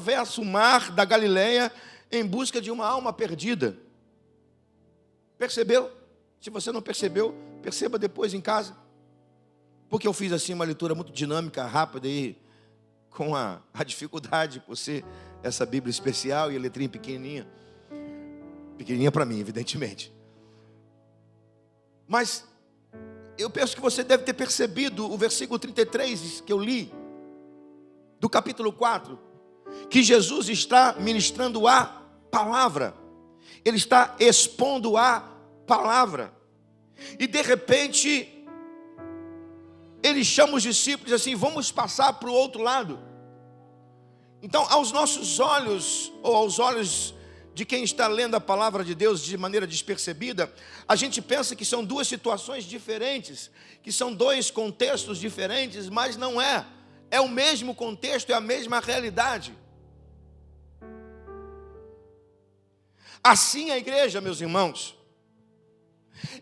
atravessa o mar da Galileia em busca de uma alma perdida. Percebeu? Se você não percebeu, perceba depois em casa. Porque eu fiz assim uma leitura muito dinâmica, rápida e com a dificuldade por ser essa Bíblia especial e a letrinha pequenininha. Pequenininha para mim, evidentemente. Mas eu penso que você deve ter percebido o versículo 33 que eu li, do capítulo 4, que Jesus está ministrando a palavra. Ele está expondo a palavra. E de repente ele chama os discípulos assim: vamos passar para o outro lado. Então, aos nossos olhos, ou aos olhos de quem está lendo a palavra de Deus de maneira despercebida, a gente pensa que são duas situações diferentes, que são dois contextos diferentes, mas não é. É o mesmo contexto, é a mesma realidade. Assim a igreja, meus irmãos,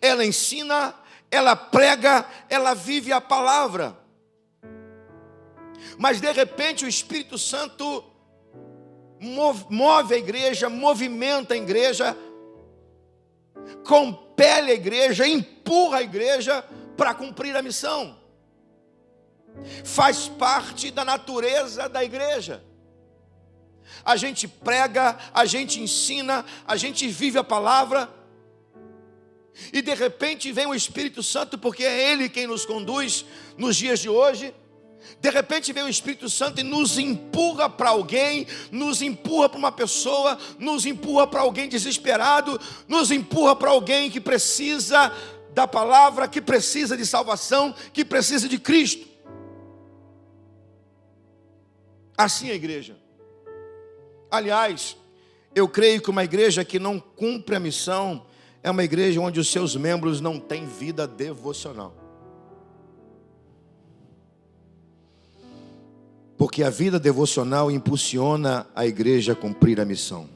ela ensina, ela prega, ela vive a palavra. Mas de repente o Espírito Santo move a igreja, movimenta a igreja, compele a igreja, empurra a igreja para cumprir a missão. Faz parte da natureza da igreja. A gente prega, a gente ensina, a gente vive a palavra. E de repente vem o Espírito Santo, porque é Ele quem nos conduz nos dias de hoje. De repente vem o Espírito Santo e nos empurra para alguém, nos empurra para uma pessoa, nos empurra para alguém desesperado, nos empurra para alguém que precisa da palavra, que precisa de salvação, que precisa de Cristo. Assim é a igreja. Aliás, eu creio que uma igreja que não cumpre a missão é uma igreja onde os seus membros não têm vida devocional. Porque a vida devocional impulsiona a igreja a cumprir a missão.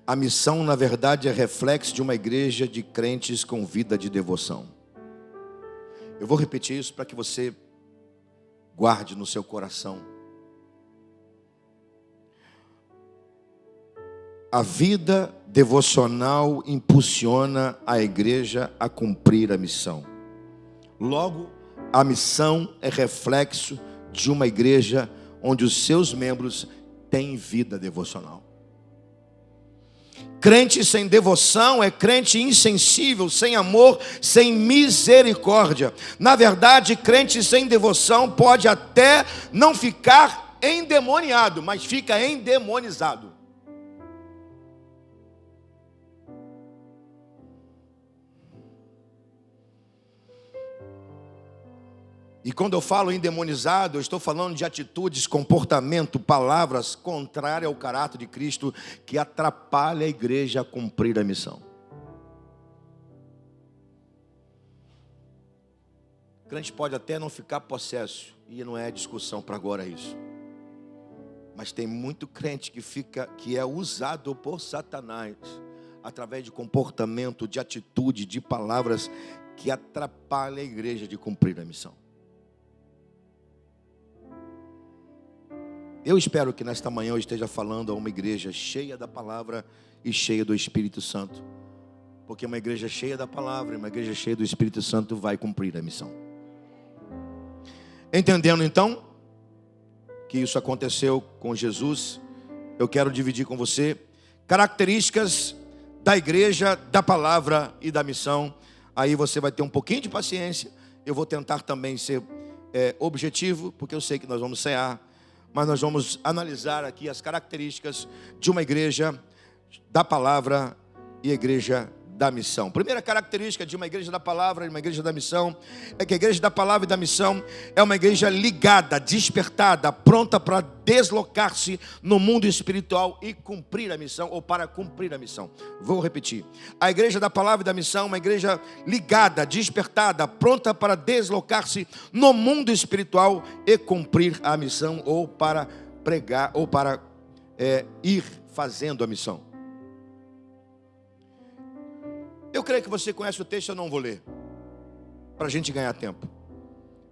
A missão, na verdade, é reflexo de uma igreja de crentes com vida de devoção. Eu vou repetir isso para que você guarde no seu coração. A vida devocional impulsiona a igreja a cumprir a missão. Logo, a missão é reflexo de uma igreja onde os seus membros têm vida devocional. Crente sem devoção é crente insensível, sem amor, sem misericórdia. Na verdade, crente sem devoção pode até não ficar endemoniado, mas fica endemonizado. E quando eu falo endemonizado, eu estou falando de atitudes, comportamento, palavras contrárias ao caráter de Cristo, que atrapalha a igreja a cumprir a missão. O crente pode até não ficar possesso, e não é discussão para agora isso. Mas tem muito crente que é usado por Satanás, através de comportamento, de atitude, de palavras, que atrapalha a igreja de cumprir a missão. Eu espero que nesta manhã eu esteja falando a uma igreja cheia da palavra e cheia do Espírito Santo. Porque uma igreja cheia da palavra e uma igreja cheia do Espírito Santo vai cumprir a missão. Entendendo então que isso aconteceu com Jesus, eu quero dividir com você características da igreja, da palavra e da missão. Aí você vai ter um pouquinho de paciência. Eu vou tentar também ser objetivo, porque eu sei que nós vamos cear. Mas nós vamos analisar aqui as características de uma igreja da palavra e igreja da missão. Primeira característica de uma igreja da palavra e uma igreja da missão é que a igreja da palavra e da missão é uma igreja ligada, despertada, pronta para deslocar-se no mundo espiritual e cumprir a missão, ou para cumprir a missão. Vou repetir. A igreja da palavra e da missão é uma igreja ligada, despertada, pronta para deslocar-se no mundo espiritual e cumprir a missão, ou para pregar, ou para ir fazendo a missão. Eu creio que você conhece o texto, eu não vou ler, para a gente ganhar tempo.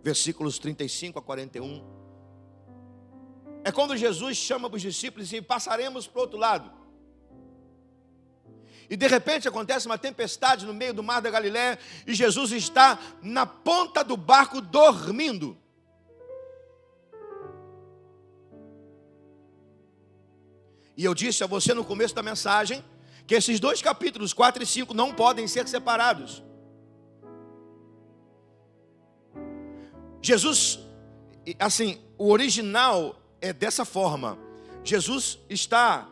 Versículos 35 a 41. é quando Jesus chama para os discípulos e diz: passaremos para o outro lado. E de repente acontece uma tempestade no meio do mar da Galileia, e Jesus está na ponta do barco dormindo. E eu disse a você no começo da mensagem que esses dois capítulos, 4 e 5, não podem ser separados. Jesus, assim, o original é dessa forma. Jesus está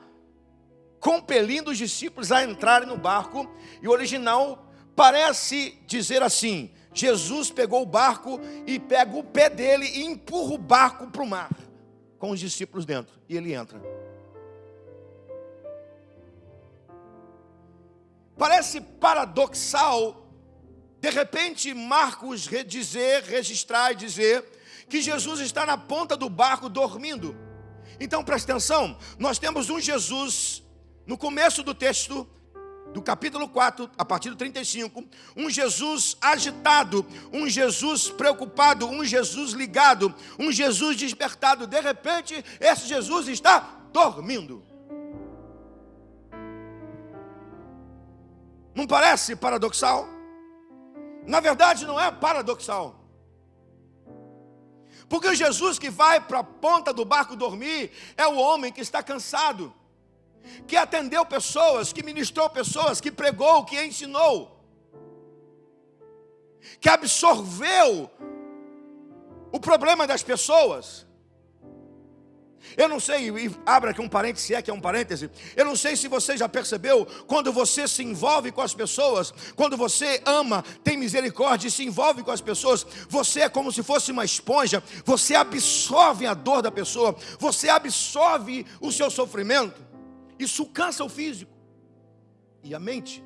compelindo os discípulos a entrarem no barco, e o original parece dizer assim: Jesus pegou o barco e pega o pé dele e empurra o barco para o mar, com os discípulos dentro, e ele entra. Parece paradoxal, de repente, Marcos registrar e dizer que Jesus está na ponta do barco dormindo. Então presta atenção, nós temos um Jesus, no começo do texto, do capítulo 4, a partir do 35, um Jesus agitado, um Jesus preocupado, um Jesus ligado, um Jesus despertado. De repente, esse Jesus está dormindo. Não parece paradoxal? Na verdade, não é paradoxal. Porque o Jesus que vai para a ponta do barco dormir é o homem que está cansado, que atendeu pessoas, que ministrou pessoas, que pregou, que ensinou, que absorveu o problema das pessoas. Eu não sei, e abra aqui um parêntese, se é que é um parêntese. Eu não sei se você já percebeu, quando você se envolve com as pessoas, quando você ama, tem misericórdia e se envolve com as pessoas, você é como se fosse uma esponja. Você absorve a dor da pessoa, você absorve o seu sofrimento. Isso cansa o físico e a mente.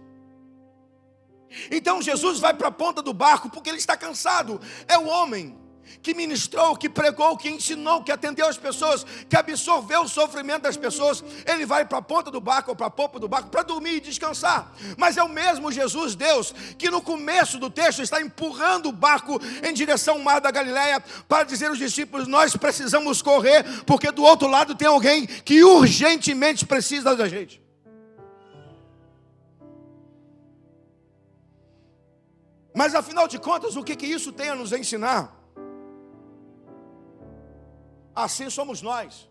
Então Jesus vai para a ponta do barco porque ele está cansado. É o homem que ministrou, que pregou, que ensinou, que atendeu as pessoas, que absorveu o sofrimento das pessoas. Ele vai para a ponta do barco ou para a popa do barco para dormir e descansar. Mas é o mesmo Jesus, Deus, que no começo do texto está empurrando o barco em direção ao mar da Galileia para dizer aos discípulos: nós precisamos correr, porque do outro lado tem alguém que urgentemente precisa da gente. Mas afinal de contas, o que isso tem a nos ensinar? Assim somos nós.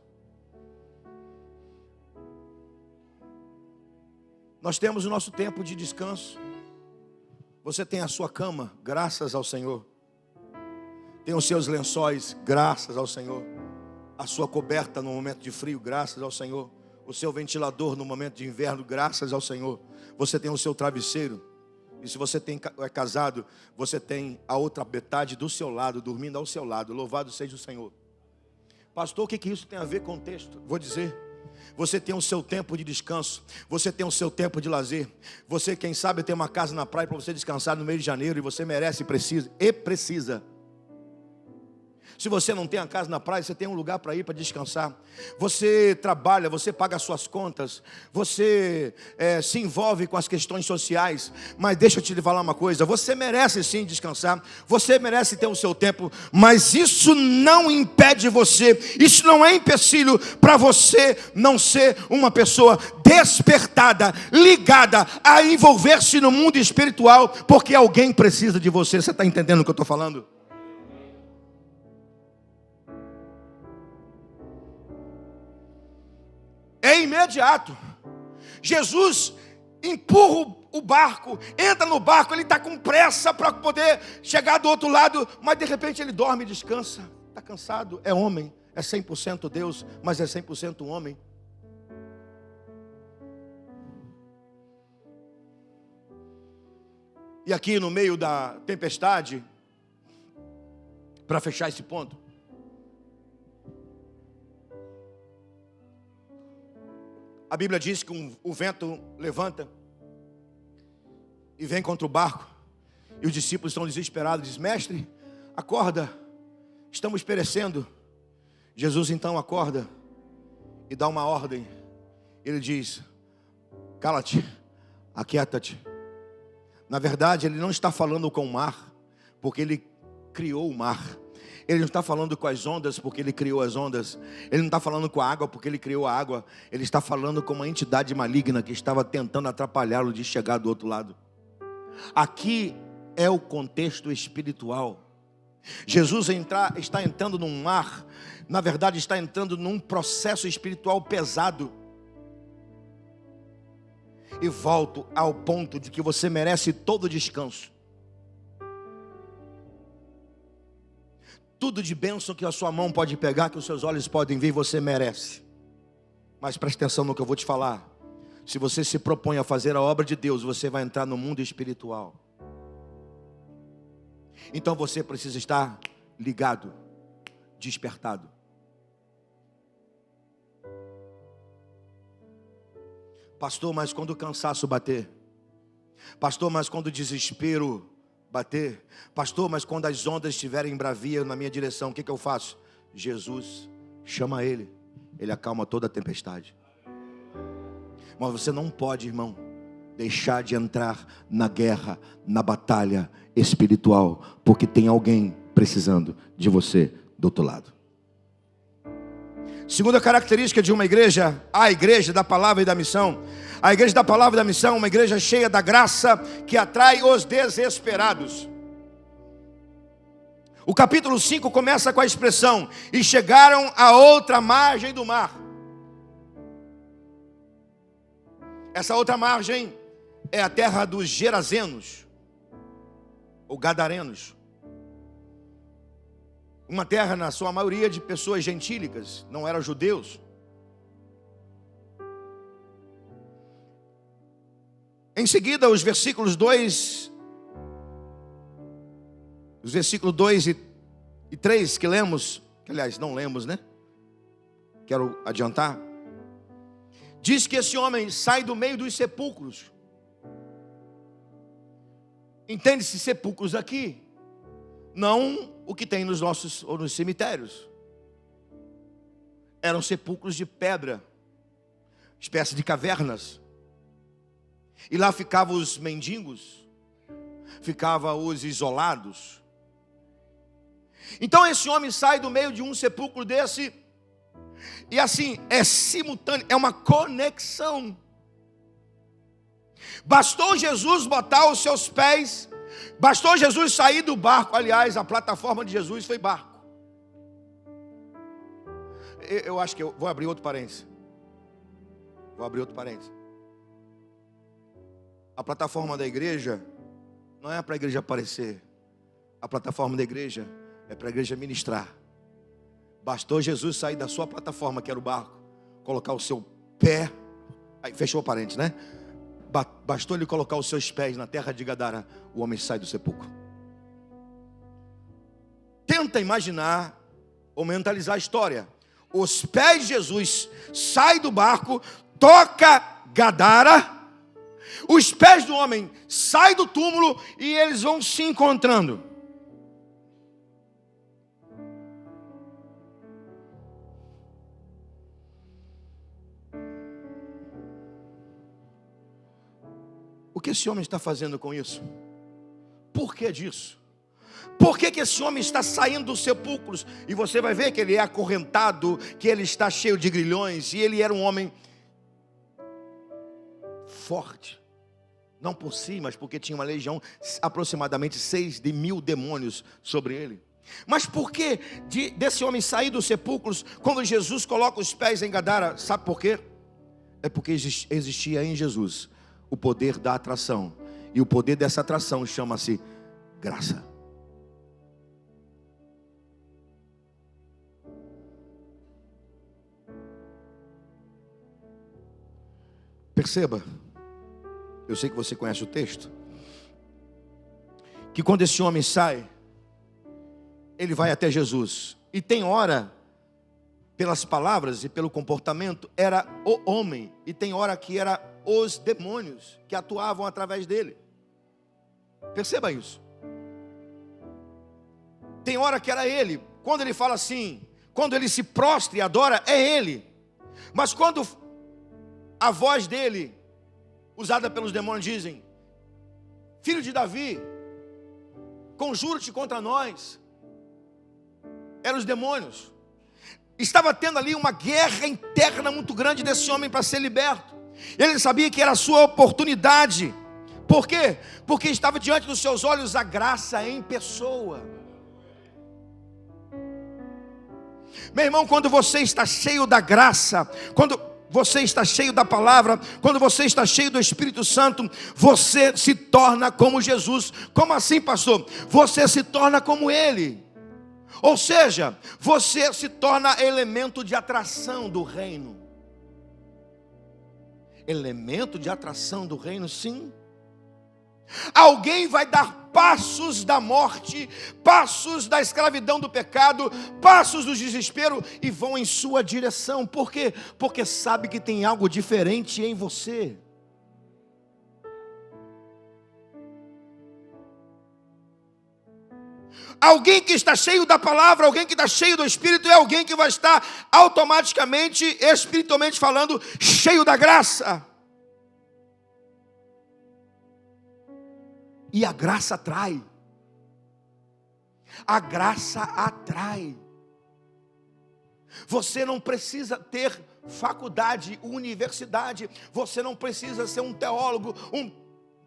Nós temos o nosso tempo de descanso. Você tem a sua cama, graças ao Senhor. Tem os seus lençóis, graças ao Senhor. A sua coberta no momento de frio, graças ao Senhor. O seu ventilador no momento de inverno, graças ao Senhor. Você tem o seu travesseiro. E se você é casado, você tem a outra metade do seu lado, dormindo ao seu lado. Louvado seja o Senhor. Pastor, o que isso tem a ver com o texto? Vou dizer. Você tem o seu tempo de descanso. Você tem o seu tempo de lazer. Você, quem sabe, tem uma casa na praia para você descansar no mês de janeiro. E você merece e precisa. Se você não tem a casa na praia, você tem um lugar para ir para descansar. Você trabalha, você paga as suas contas. Você se envolve com as questões sociais. Mas deixa eu te falar uma coisa. Você merece sim descansar. Você merece ter o seu tempo. Mas isso não impede você. Isso não é empecilho para você não ser uma pessoa despertada, ligada a envolver-se no mundo espiritual. Porque alguém precisa de você. Você está entendendo o que eu estou falando? É imediato. Jesus empurra o barco, entra no barco, ele está com pressa para poder chegar do outro lado, mas de repente ele dorme e descansa. Está cansado, é homem, é 100% Deus, mas é 100% homem. E aqui no meio da tempestade, para fechar esse ponto, a Bíblia diz que o vento levanta e vem contra o barco. E os discípulos estão desesperados. Diz: mestre, acorda, estamos perecendo. Jesus então acorda e dá uma ordem. Ele diz: cala-te, aquieta-te. Na verdade, ele não está falando com o mar, porque ele criou o mar. Ele não está falando com as ondas porque Ele criou as ondas. Ele não está falando com a água porque Ele criou a água. Ele está falando com uma entidade maligna que estava tentando atrapalhá-lo de chegar do outro lado. Aqui é o contexto espiritual. Jesus está entrando num mar, na verdade está entrando num processo espiritual pesado. E volto ao ponto de que você merece todo descanso. Tudo de bênção que a sua mão pode pegar, que os seus olhos podem ver, você merece. Mas preste atenção no que eu vou te falar. Se você se propõe a fazer a obra de Deus, você vai entrar no mundo espiritual. Então você precisa estar ligado, despertado. Pastor, mas quando o cansaço bater? Pastor, mas quando o desespero bater? Pastor, mas quando as ondas estiverem bravias na minha direção, o que eu faço? Jesus, chama Ele. Ele acalma toda a tempestade. Mas você não pode, irmão, deixar de entrar na guerra, na batalha espiritual, porque tem alguém precisando de você do outro lado. Segunda característica de uma igreja, a igreja da palavra e da missão. A igreja da palavra e da missão é uma igreja cheia da graça que atrai os desesperados. O capítulo 5 começa com a expressão: e chegaram à outra margem do mar. Essa outra margem é a terra dos Gerazenos, ou Gadarenos. Uma terra, na sua maioria, de pessoas gentílicas, não eram judeus. Em seguida, os versículos 2 e 3 que lemos, que aliás não lemos, né? Quero adiantar. Diz que esse homem sai do meio dos sepulcros. Entende-se sepulcros aqui, não o que tem nos nossos ou nos cemitérios. Eram sepulcros de pedra, espécie de cavernas. E lá ficavam os mendigos, ficavam os isolados. Então esse homem sai do meio de um sepulcro desse, e assim, é simultâneo, é uma conexão. Bastou Jesus botar os seus pés, bastou Jesus sair do barco. Aliás, a plataforma de Jesus foi barco. Eu acho que eu vou abrir outro parênteses. A plataforma da igreja não é para a igreja aparecer. A plataforma da igreja é para a igreja ministrar. Bastou Jesus sair da sua plataforma, que era o barco, colocar o seu pé, aí fechou o parênteses, né? Bastou ele colocar os seus pés na terra de Gadara, o homem sai do sepulcro. Tenta imaginar ou mentalizar a história. Os pés de Jesus saem do barco, toca Gadara, os pés do homem saem do túmulo e eles vão se encontrando. O que esse homem está fazendo com isso? Por que disso? Por que esse homem está saindo dos sepulcros? E você vai ver que ele é acorrentado, que ele está cheio de grilhões. E ele era um homem forte. Não por si, mas porque tinha uma legião, aproximadamente 6.000 demônios sobre ele. Mas por que desse homem sair dos sepulcros, quando Jesus coloca os pés em Gadara? Sabe por quê? É porque existia em Jesus o poder da atração. E o poder dessa atração chama-se graça. Perceba, eu sei que você conhece o texto, que quando esse homem sai, ele vai até Jesus. E tem hora, pelas palavras e pelo comportamento, era o homem. E tem hora que era os demônios que atuavam através dele. Perceba isso. Tem hora que era ele. Quando ele fala assim, quando ele se prostra e adora, é ele. Mas quando a voz dele, usada pelos demônios, dizem: filho de Davi, conjuro-te contra nós. Eram os demônios. Estava tendo ali uma guerra interna muito grande desse homem para ser liberto. Ele sabia que era a sua oportunidade. Por quê? Porque estava diante dos seus olhos a graça em pessoa. Meu irmão, quando você está cheio da graça, quando você está cheio da palavra, quando você está cheio do Espírito Santo, você se torna como Jesus. Como assim, pastor? Você se torna como Ele. Ou seja, você se torna elemento de atração do reino. Elemento de atração do reino, sim. Alguém vai dar passos da morte, passos da escravidão do pecado, passos do desespero e vão em sua direção. Por quê? Porque sabe que tem algo diferente em você. Alguém que está cheio da palavra, alguém que está cheio do Espírito, é alguém que vai estar automaticamente, espiritualmente falando, cheio da graça. E a graça atrai. A graça atrai. Você não precisa ter faculdade, universidade. Você não precisa ser um teólogo, um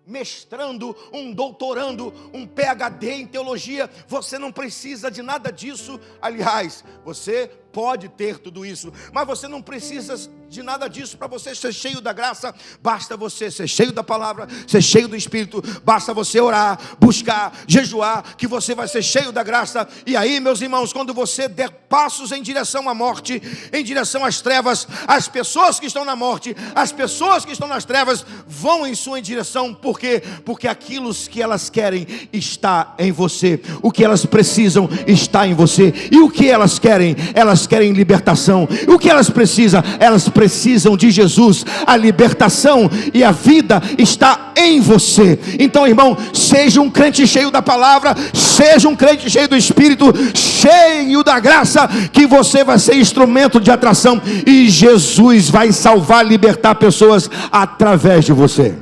mestrando, um doutorando, um PhD em teologia. Você não precisa de nada disso. Aliás, você pode ter tudo isso, mas você não precisa de nada disso para você ser cheio da graça. Basta você ser cheio da palavra, ser cheio do Espírito. Basta você orar, buscar, jejuar, que você vai ser cheio da graça. E aí, meus irmãos, quando você der passos em direção à morte, em direção às trevas, as pessoas que estão na morte, as pessoas que estão nas trevas vão em sua direção. Por quê? Porque aquilo que elas querem está em você. O que elas precisam está em você. E o que elas querem? Elas querem libertação. O que elas precisam? Elas precisam de Jesus. A libertação e a vida está em você. Então, irmão, seja um crente cheio da palavra, seja um crente cheio do Espírito, cheio da graça, que você vai ser instrumento de atração e Jesus vai salvar, libertar pessoas através de você.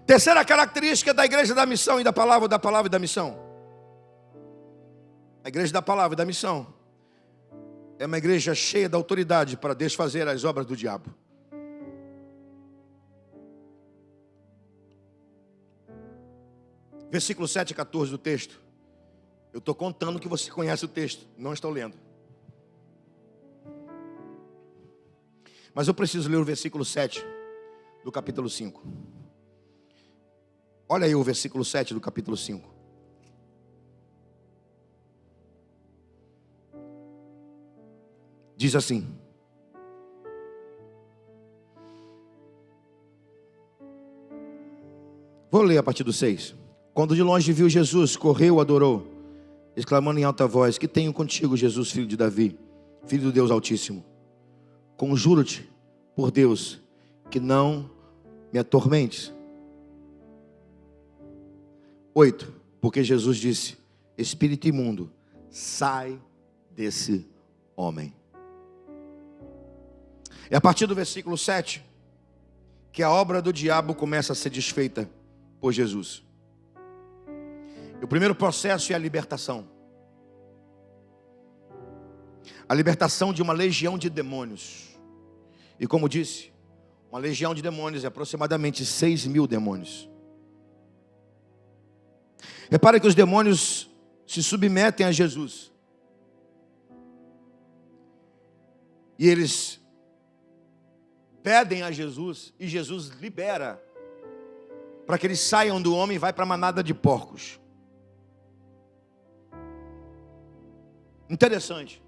Terceira característica da igreja da missão e da palavra e da missão. A igreja da palavra e da missão é uma igreja cheia da autoridade para desfazer as obras do diabo. Versículo 7 e 14 do texto. Eu estou contando que você conhece o texto, não estou lendo. Mas eu preciso ler o versículo 7 do capítulo 5. Olha aí o versículo 7 do capítulo 5. Diz assim: vou ler a partir do 6. Quando de longe viu Jesus, correu, adorou, exclamando em alta voz: que tenho contigo, Jesus, filho de Davi, filho do Deus Altíssimo? Conjuro-te por Deus que não me atormentes. 8. Porque Jesus disse: espírito imundo, sai desse homem. É a partir do versículo 7 que a obra do diabo começa a ser desfeita por Jesus. O primeiro processo é a libertação. A libertação de uma legião de demônios. E como disse, uma legião de demônios é aproximadamente 6.000 demônios. Repare que os demônios se submetem a Jesus. E eles pedem a Jesus, e Jesus libera, para que eles saiam do homem e vai para a manada de porcos. Interessante,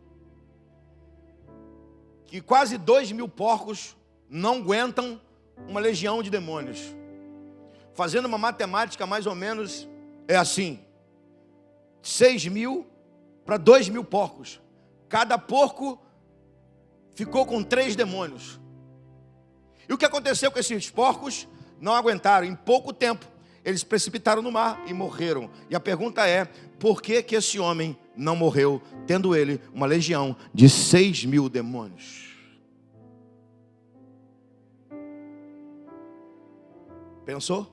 que quase 2.000 porcos não aguentam uma legião de demônios. Fazendo uma matemática mais ou menos, é assim: 6.000 para 2.000 porcos. Cada porco ficou com 3 demônios. E o que aconteceu com esses porcos? Não aguentaram. Em pouco tempo, eles precipitaram no mar e morreram. E a pergunta é: por que que esse homem não morreu, tendo ele uma legião de 6.000 demônios? Pensou?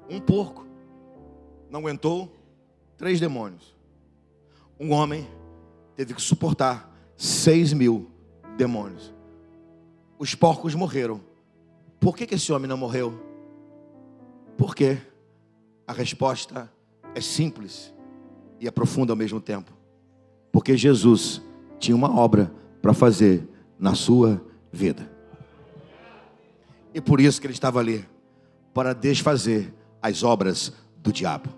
Um porco não aguentou 3 demônios. Um homem teve que suportar 6.000 demônios. Os porcos morreram. Por que esse homem não morreu? Por quê? A resposta é simples e é profunda ao mesmo tempo. Porque Jesus tinha uma obra para fazer na sua vida. E por isso que ele estava ali, para desfazer as obras do diabo.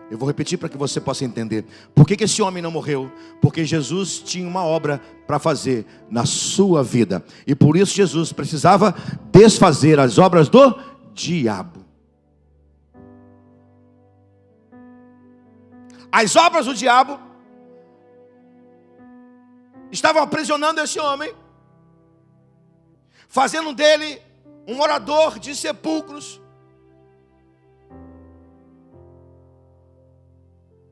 Eu vou repetir para que você possa entender. Por que esse homem não morreu? Porque Jesus tinha uma obra para fazer na sua vida. E por isso Jesus precisava desfazer as obras do diabo. As obras do diabo estavam aprisionando esse homem, fazendo dele um morador de sepulcros,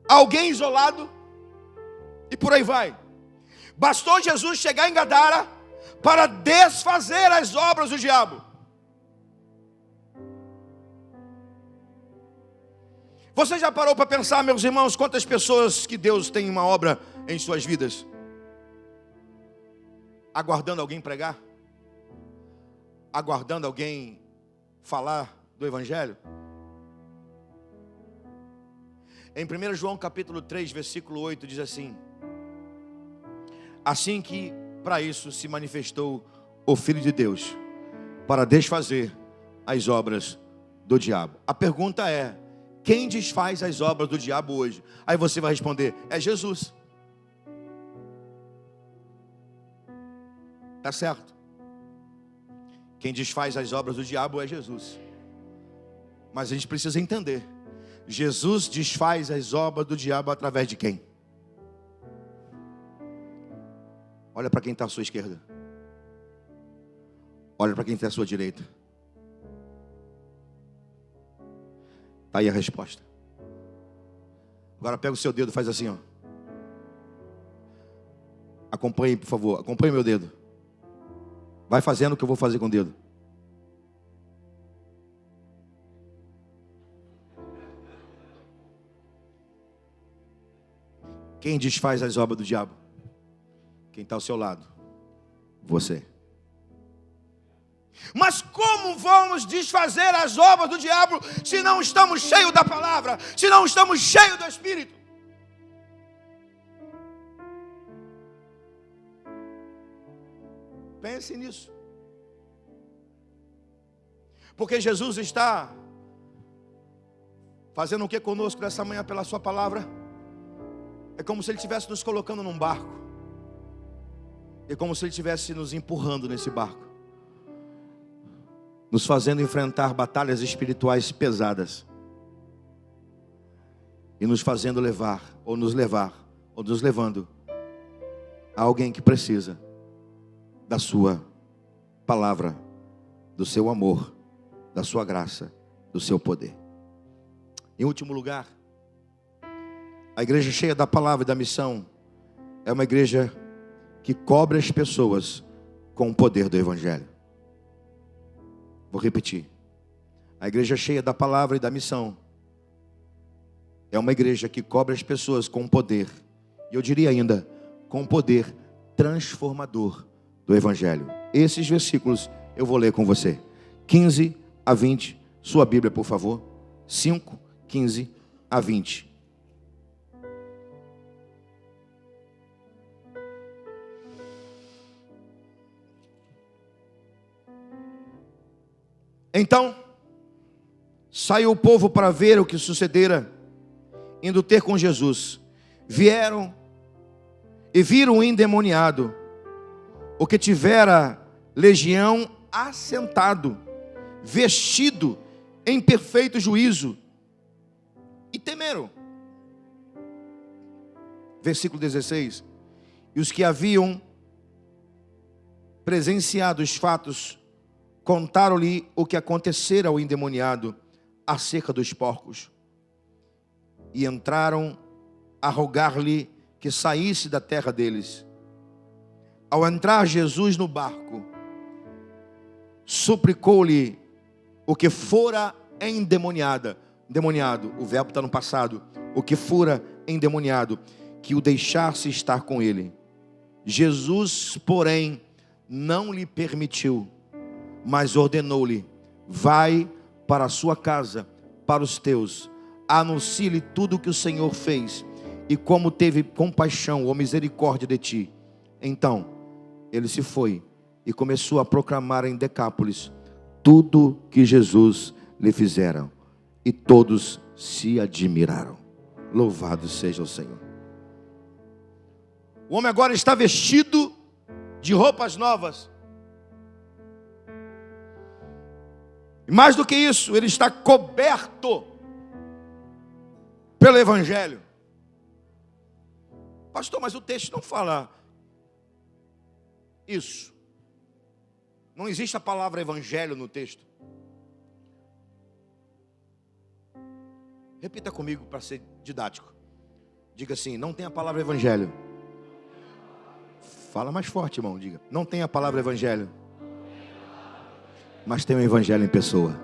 alguém isolado, e por aí vai. Bastou Jesus chegar em Gadara para desfazer as obras do diabo. Você já parou para pensar, meus irmãos, quantas pessoas que Deus tem uma obra em suas vidas, aguardando alguém pregar, aguardando alguém falar do Evangelho? Em 1 João capítulo 3, versículo 8, diz assim: assim que para isso se manifestou o Filho de Deus, para desfazer as obras do diabo. A pergunta é: quem desfaz as obras do diabo hoje? Aí você vai responder: é Jesus. Tá certo? Quem desfaz as obras do diabo é Jesus. Mas a gente precisa entender: Jesus desfaz as obras do diabo através de quem? Olha para quem está à sua esquerda. Olha para quem está à sua direita. Está aí a resposta. Agora pega o seu dedo e faz assim, ó. Acompanhe, por favor. Acompanhe meu dedo. Vai fazendo o que eu vou fazer com o dedo. Quem desfaz as obras do diabo? Quem está ao seu lado? Você. Mas como vamos desfazer as obras do diabo se não estamos cheios da palavra, se não estamos cheios do Espírito? Pense nisso. Porque Jesus está fazendo o que conosco nessa manhã pela sua palavra? É como se Ele estivesse nos colocando num barco. É como se Ele estivesse nos empurrando nesse barco, nos fazendo enfrentar batalhas espirituais pesadas, e nos fazendo levar, ou nos levando a alguém que precisa da sua palavra, do seu amor, da sua graça, do seu poder. Em último lugar, a igreja cheia da palavra e da missão é uma igreja que cobre as pessoas com o poder do Evangelho. Vou repetir. A igreja cheia da palavra e da missão é uma igreja que cobre as pessoas com o poder, e eu diria ainda, com o poder transformador do Evangelho. Esses versículos eu vou ler com você. 15 a 20, sua Bíblia, por favor. 5, 15 a 20. Então, saiu o povo para ver o que sucedera, indo ter com Jesus. Vieram e viram o endemoniado, o que tivera legião, assentado, vestido em perfeito juízo, e temeram. Versículo 16. E os que haviam presenciado os fatos contaram-lhe o que acontecera ao endemoniado acerca dos porcos, e entraram a rogar-lhe que saísse da terra deles. Ao entrar Jesus no barco, suplicou-lhe o que fora endemoniada. endemoniado, o verbo está no passado, o que fora endemoniado, que o deixasse estar com ele. Jesus, porém, não lhe permitiu, mas ordenou-lhe: vai para a sua casa, para os teus, anuncie-lhe tudo o que o Senhor fez, e como teve compaixão ou misericórdia de ti. Então, ele se foi e começou a proclamar em Decápolis tudo que Jesus lhe fizera, e todos se admiraram. Louvado seja o Senhor. O homem agora está vestido de roupas novas. E mais do que isso, ele está coberto pelo Evangelho. Pastor, mas o texto não fala isso. Não existe a palavra Evangelho no texto. Repita comigo para ser didático. Diga assim: não tem a palavra Evangelho. Fala mais forte, irmão. Diga: não tem a palavra Evangelho, mas tem o Evangelho em pessoa.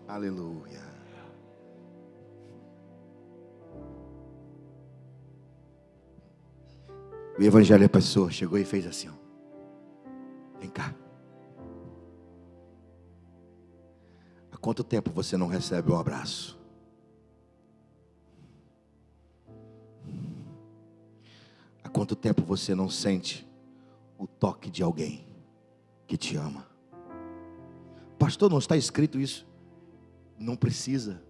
Aleluia. O Evangelho é pessoa. Chegou e fez assim, ó. Vem cá. Há quanto tempo você não recebe um abraço? Há quanto tempo você não sente o toque de alguém que te ama? Pastor, não está escrito isso? Não precisa.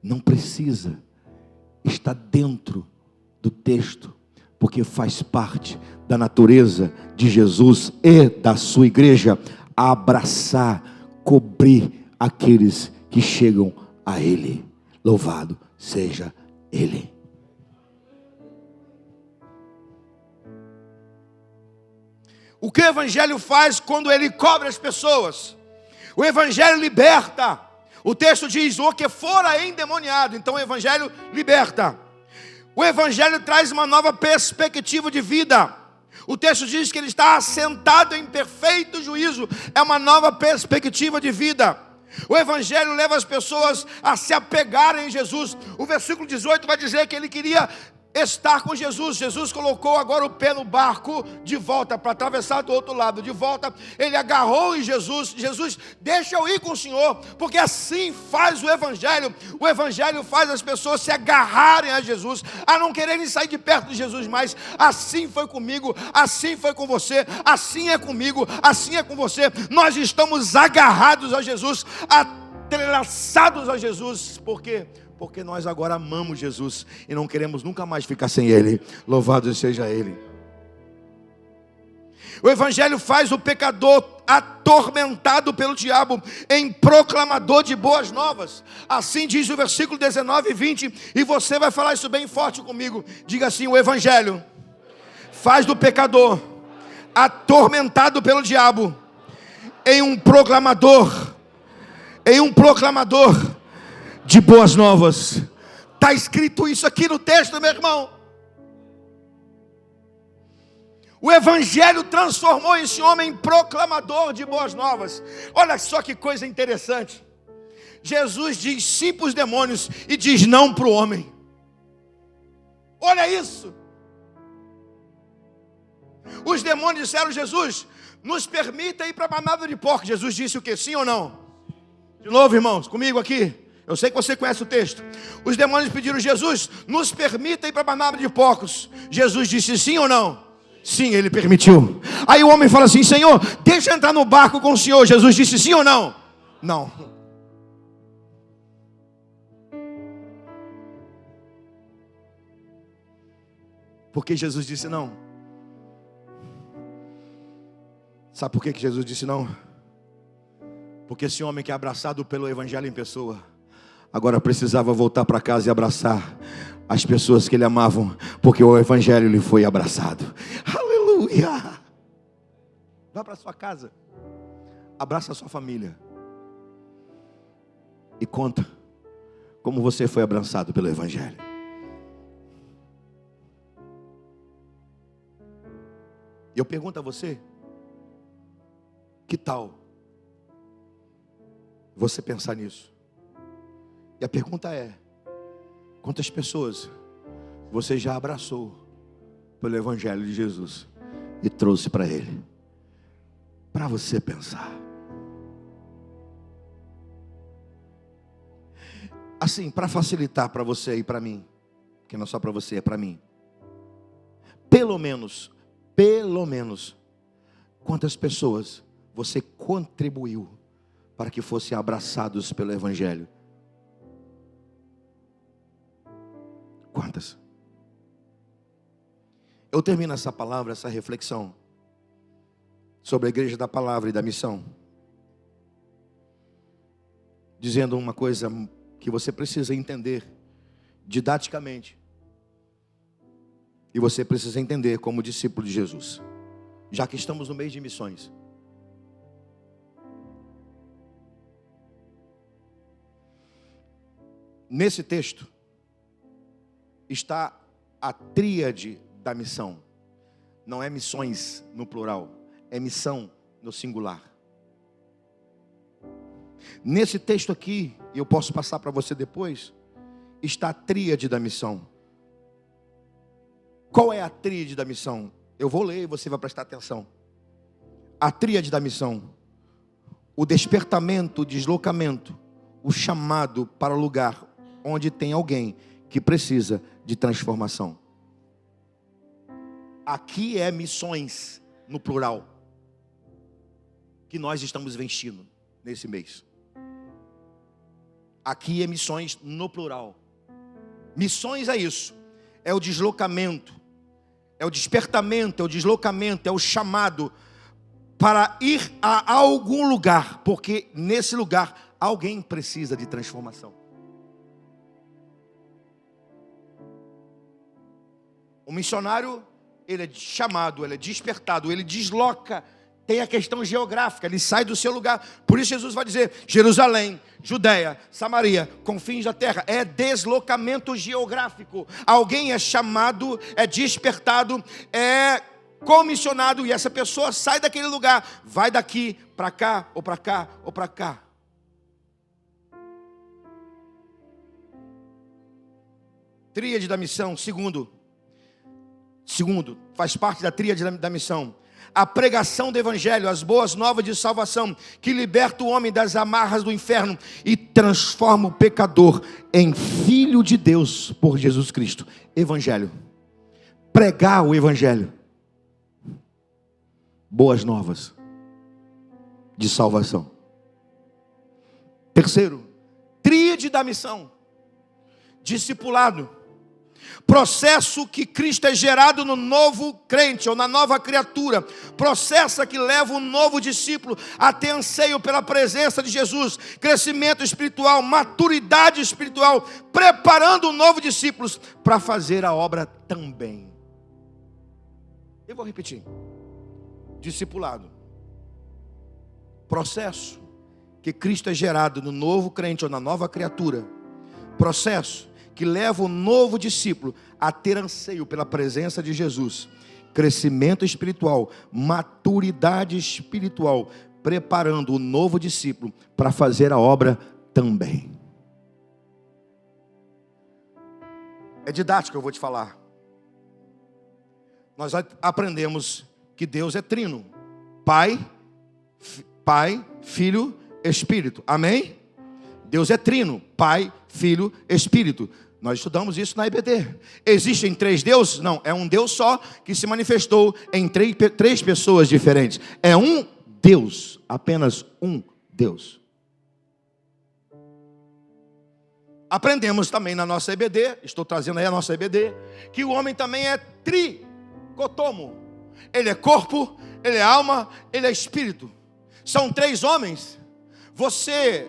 Não precisa. Está dentro do texto, porque faz parte da natureza de Jesus e da sua igreja abraçar, cobrir aqueles que chegam a Ele. Louvado seja Ele. O que o Evangelho faz quando ele cobre as pessoas? O Evangelho liberta. O texto diz: o que fora endemoniado. Então o Evangelho liberta. O Evangelho traz uma nova perspectiva de vida. O texto diz que ele está assentado em perfeito juízo. É uma nova perspectiva de vida. O Evangelho leva as pessoas a se apegarem em Jesus. O versículo 18 vai dizer que ele queria estar com Jesus. Jesus colocou agora o pé no barco de volta, para atravessar do outro lado. De volta, ele agarrou em Jesus. Jesus, deixa eu ir com o Senhor, porque assim faz o Evangelho. O Evangelho faz as pessoas se agarrarem a Jesus, a não quererem sair de perto de Jesus mais. Assim foi comigo, assim foi com você, assim é comigo, assim é com você. Nós estamos agarrados a Jesus, entrelaçados a Jesus. Por quê? Porque nós agora amamos Jesus e não queremos nunca mais ficar sem Ele. Louvado seja Ele. O Evangelho faz o pecador atormentado pelo diabo em proclamador de boas novas. Assim diz o versículo 19 e 20. E você vai falar isso bem forte comigo. Diga assim: o Evangelho faz do pecador atormentado pelo diabo em um proclamador de boas novas. Está escrito isso aqui no texto, meu irmão. O Evangelho transformou esse homem em proclamador de boas novas. Olha só que coisa interessante. Jesus diz sim para os demônios e diz não para o homem. Olha isso. Os demônios disseram: Jesus, nos permita ir para a manada de porcos. Jesus disse o quê? Sim ou não? De novo, irmãos, comigo aqui. Eu sei que você conhece o texto. Os demônios pediram: Jesus, nos permita ir para a manada de porcos. Jesus disse sim ou não? Sim, ele permitiu. Aí o homem fala assim: Senhor, deixa eu entrar no barco com o Senhor. Jesus disse sim ou não? Não. Porque Jesus disse não? Sabe por que Jesus disse não? Porque esse homem que é abraçado pelo Evangelho em pessoa, agora precisava voltar para casa e abraçar as pessoas que ele amavam, porque o Evangelho lhe foi abraçado. Aleluia! Vá para sua casa, abraça a sua família e conta como você foi abraçado pelo Evangelho. E eu pergunto a você: que tal você pensar nisso. E a pergunta é: quantas pessoas você já abraçou pelo Evangelho de Jesus e trouxe para Ele? Para você pensar. Assim, para facilitar para você e para mim, que não é só para você, é para mim. Pelo menos, quantas pessoas você contribuiu para que fossem abraçados pelo Evangelho? Quantas? Eu termino essa palavra, essa reflexão sobre a igreja da palavra e da missão, dizendo uma coisa que você precisa entender didaticamente, e você precisa entender como discípulo de Jesus, já que estamos no mês de missões. Nesse texto está a tríade da missão. Não é missões no plural, é missão no singular. Nesse texto aqui, e eu posso passar para você depois, está a tríade da missão. Qual é a tríade da missão? Eu vou ler e você vai prestar atenção. A tríade da missão: o despertamento, o deslocamento, o chamado para o lugar onde tem alguém que precisa de transformação. Aqui é missões no plural que nós estamos vestindo nesse mês. Aqui é missões no plural. Missões é isso, é o deslocamento, é o despertamento, é o deslocamento, é o chamado para ir a algum lugar, porque nesse lugar alguém precisa de transformação. O missionário, ele é chamado, ele é despertado, ele desloca. Tem a questão geográfica, ele sai do seu lugar. Por isso Jesus vai dizer: Jerusalém, Judeia, Samaria, confins da terra. É deslocamento geográfico. Alguém é chamado, é despertado, é comissionado, e essa pessoa sai daquele lugar, vai daqui para cá, ou para cá, ou para cá. Tríade da missão, segundo, faz parte da tríade da missão: a pregação do Evangelho, as boas novas de salvação, que liberta o homem das amarras do inferno e transforma o pecador em filho de Deus por Jesus Cristo. Evangelho, pregar o Evangelho, boas novas de salvação. Terceiro, tríade da missão: discipulado, processo que Cristo é gerado no novo crente ou na nova criatura, processo que leva o novo discípulo a ter anseio pela presença de Jesus, crescimento espiritual, maturidade espiritual, preparando o novo discípulo para fazer a obra também. Eu vou repetir: discipulado, processo que Cristo é gerado no novo crente ou na nova criatura, processo que leva o novo discípulo a ter anseio pela presença de Jesus, crescimento espiritual, maturidade espiritual, preparando o novo discípulo para fazer a obra também. É didático, eu vou te falar. Nós aprendemos que Deus é trino: Pai, Filho, Espírito. Amém? Deus é trino: Pai, Filho, Espírito. Nós estudamos isso na EBD. Existem três deuses? Não, é um Deus só que se manifestou em três pessoas diferentes. É um Deus, apenas um Deus. Aprendemos também na nossa EBD, estou trazendo aí a nossa EBD, que o homem também é tricotomo. Ele é corpo, ele é alma, ele é espírito. São três homens. Você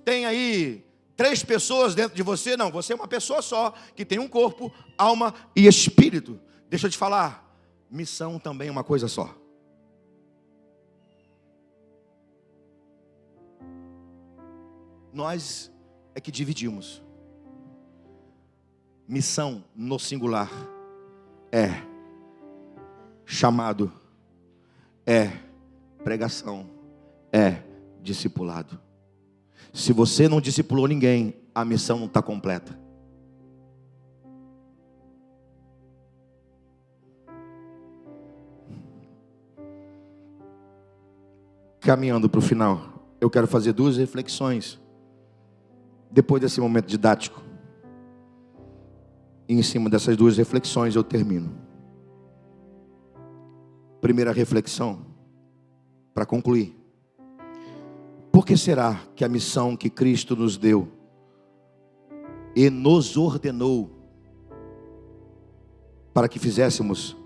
tem aí três pessoas dentro de você? Não, você é uma pessoa só, que tem um corpo, alma e espírito. Deixa eu te falar, missão também é uma coisa só. Nós é que dividimos. Missão no singular é chamado, é pregação, é discipulado. Se você não discipulou ninguém, a missão não está completa. Caminhando para o final, eu quero fazer 2 reflexões. Depois desse momento didático. E em cima dessas 2 reflexões eu termino. Primeira reflexão, para concluir. Por que será que a missão que Cristo nos deu e nos ordenou para que fizéssemos,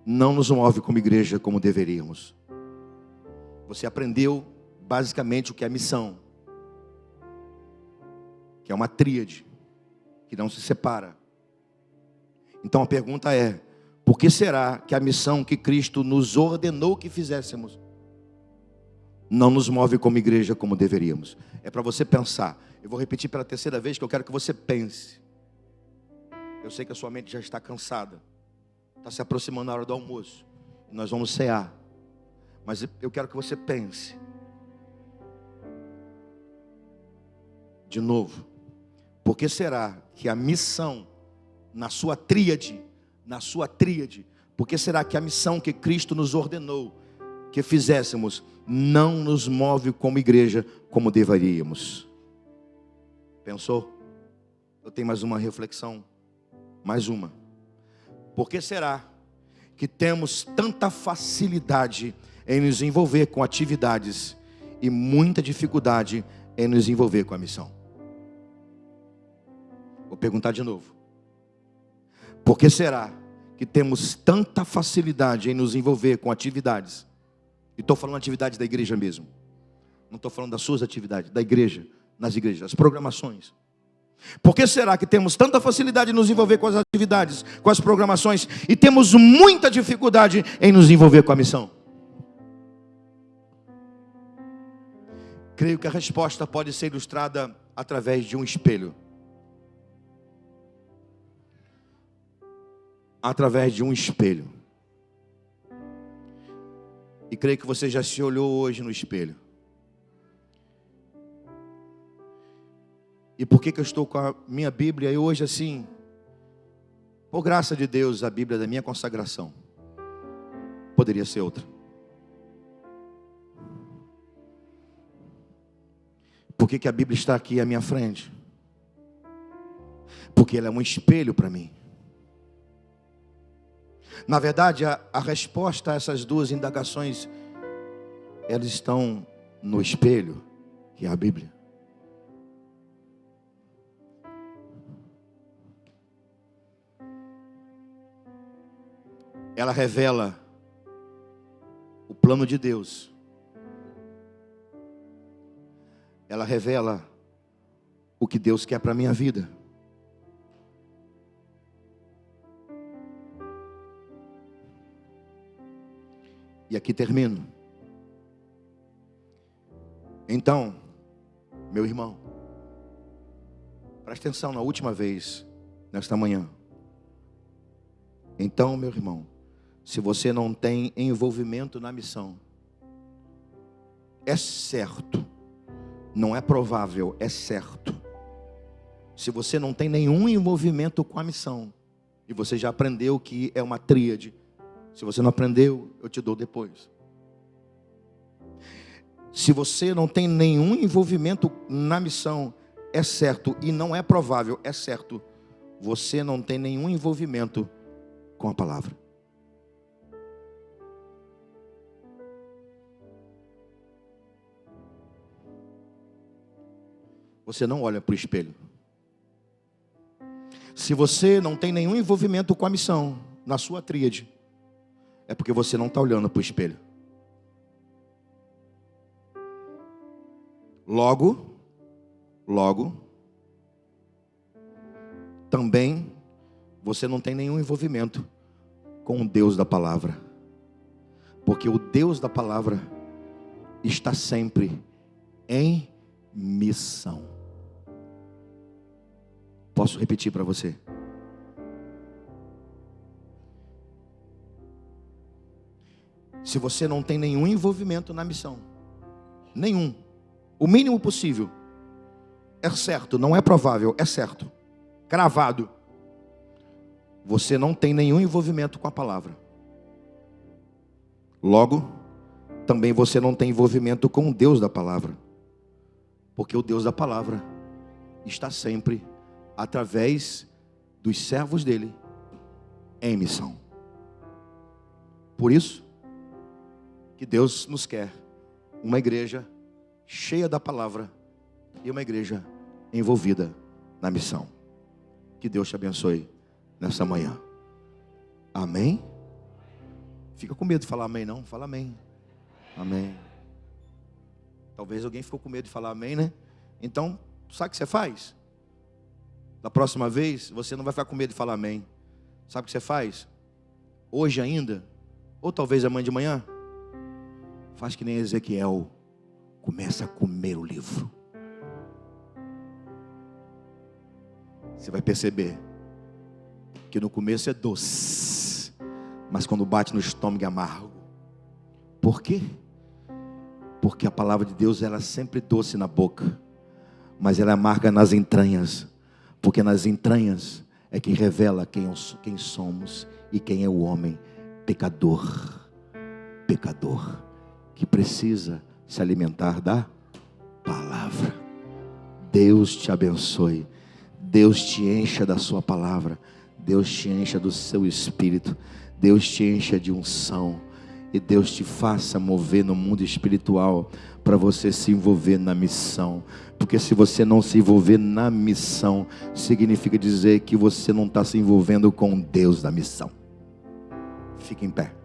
não nos move como igreja como deveríamos? Você aprendeu basicamente o que é missão, que é uma tríade, que não se separa. Então a pergunta é: por que será que a missão que Cristo nos ordenou que fizéssemos não nos move como igreja como deveríamos? É para você pensar. Eu vou repetir pela 3ª vez, que eu quero que você pense. Eu sei que a sua mente já está cansada, está se aproximando a hora do almoço, e nós vamos cear. Mas eu quero que você pense de novo. Por que será que a missão na sua tríade, por que será que a missão que Cristo nos ordenou que fizéssemos não nos move como igreja como deveríamos? Pensou? Eu tenho mais uma reflexão. Mais uma. Por que será que temos tanta facilidade em nos envolver com atividades e muita dificuldade em nos envolver com a missão? Vou perguntar de novo. Por que será que temos tanta facilidade em nos envolver com atividades? E estou falando atividade da igreja mesmo. Não estou falando das suas atividades, da igreja, nas igrejas, as programações. Por que será que temos tanta facilidade em nos envolver com as atividades, com as programações, e temos muita dificuldade em nos envolver com a missão? Creio que a resposta pode ser ilustrada através de um espelho. Através de um espelho. E creio que você já se olhou hoje no espelho. E por que eu estou com a minha Bíblia e hoje assim? Por graça de Deus, a Bíblia da minha consagração. Poderia ser outra. Por que a Bíblia está aqui à minha frente? Porque ela é um espelho para mim. Na verdade, a resposta a essas 2 indagações, elas estão no espelho, que é a Bíblia. Ela revela o plano de Deus. Ela revela o que Deus quer para a minha vida. E aqui termino. Então, meu irmão, presta atenção na última vez, nesta manhã. Então, meu irmão, se você não tem envolvimento na missão, é certo, não é provável, é certo. Se você não tem nenhum envolvimento com a missão, e você já aprendeu que é uma tríade, se você não aprendeu, eu te dou depois. Se você não tem nenhum envolvimento na missão, é certo, e não é provável, é certo, você não tem nenhum envolvimento com a palavra. Você não olha para o espelho. Se você não tem nenhum envolvimento com a missão, na sua tríade, é porque você não está olhando para o espelho. Logo, também você não tem nenhum envolvimento com o Deus da palavra. Porque o Deus da palavra está sempre em missão. Posso repetir para você? Se você não tem nenhum envolvimento na missão, nenhum, o mínimo possível, é certo, não é provável, é certo, cravado, você não tem nenhum envolvimento com a palavra. Logo, também você não tem envolvimento com o Deus da palavra, porque o Deus da palavra está sempre através dos servos dele em missão. Por isso que Deus nos quer uma igreja cheia da palavra e uma igreja envolvida na missão. Que Deus te abençoe nessa manhã. Amém? Fica com medo de falar amém, não? Fala amém. Amém. Talvez alguém ficou com medo de falar amém, né? Então, sabe o que você faz? Da próxima vez, você não vai ficar com medo de falar amém. Sabe o que você faz? Hoje ainda, ou talvez amanhã de manhã, faz que nem Ezequiel, começa a comer o livro. Você vai perceber que no começo é doce, mas quando bate no estômago é amargo. Por quê? Porque a palavra de Deus, ela é sempre doce na boca, mas ela é amarga nas entranhas, porque nas entranhas é que revela quem somos e quem é o homem pecador, que precisa se alimentar da palavra. Deus te abençoe, Deus te encha da sua palavra, Deus te encha do seu espírito, Deus te encha de unção, e Deus te faça mover no mundo espiritual para você se envolver na missão. Porque se você não se envolver na missão, significa dizer que você não está se envolvendo com Deus da missão. Fique em pé.